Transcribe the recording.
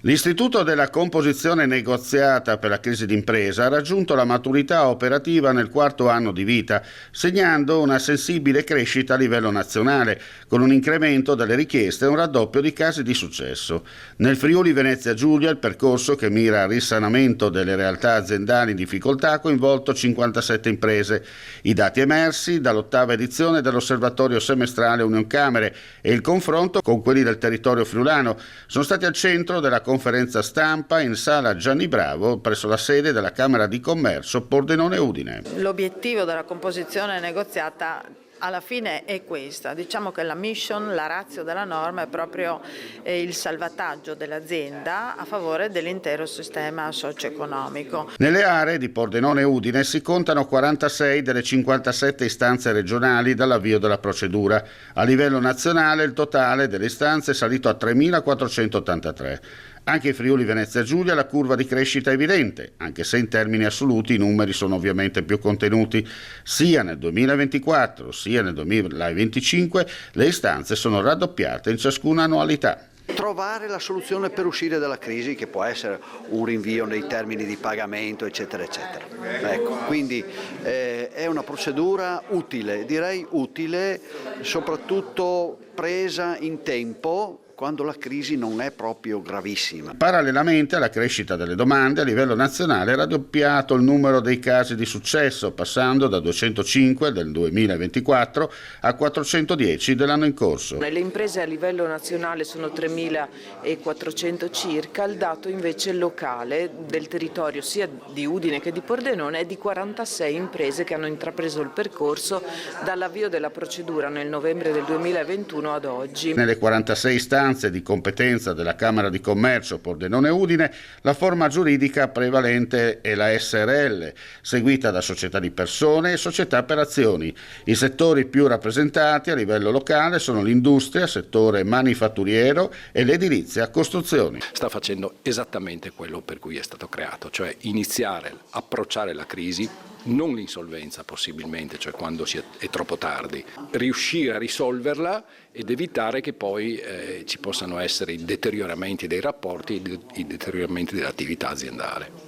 L'Istituto della composizione negoziata per la crisi d'impresa ha raggiunto la maturità operativa nel quarto anno di vita, segnando una sensibile crescita a livello nazionale, con un incremento delle richieste e un raddoppio di casi di successo. Nel Friuli Venezia Giulia il percorso, che mira al risanamento delle realtà aziendali in difficoltà, ha coinvolto 57 imprese. I dati emersi dall'ottava edizione dell'Osservatorio semestrale Unioncamere e il confronto con quelli del territorio friulano sono stati al centro della conferenza stampa in sala Gianni Bravo presso la sede della Camera di Commercio Pordenone Udine. L'obiettivo della composizione negoziata alla fine è questa. Diciamo che la mission, la ratio della norma è proprio il salvataggio dell'azienda a favore dell'intero sistema socio-economico. Nelle aree di Pordenone Udine si contano 46 delle 57 istanze regionali dall'avvio della procedura. A livello nazionale il totale delle istanze è salito a 3.483. Anche in Friuli Venezia Giulia la curva di crescita è evidente, anche se in termini assoluti i numeri sono ovviamente più contenuti. Sia nel 2024 sia nel 2025 le istanze sono raddoppiate in ciascuna annualità. Trovare la soluzione per uscire dalla crisi, che può essere un rinvio nei termini di pagamento, eccetera, eccetera. Ecco, quindi è una procedura utile, direi utile, soprattutto presa in tempo, quando la crisi non è proprio gravissima. Parallelamente alla crescita delle domande, a livello nazionale è raddoppiato il numero dei casi di successo, passando da 205 del 2024 a 410 dell'anno in corso. Le imprese a livello nazionale sono 3.400 circa, il dato invece locale del territorio sia di Udine che di Pordenone è di 46 imprese che hanno intrapreso il percorso dall'avvio della procedura nel novembre del 2021 ad oggi. Nelle 46 istanze di competenza della Camera di Commercio Pordenone Udine, la forma giuridica prevalente è la SRL, seguita da società di persone e società per azioni. I settori più rappresentati a livello locale sono l'industria, settore manifatturiero e l'edilizia costruzioni. Sta facendo esattamente quello per cui è stato creato, cioè iniziare, approcciare la crisi, non l'insolvenza possibilmente, cioè quando è troppo tardi, riuscire a risolverla ed evitare che poi ci possano essere i deterioramenti dei rapporti, i deterioramenti dell'attività aziendale.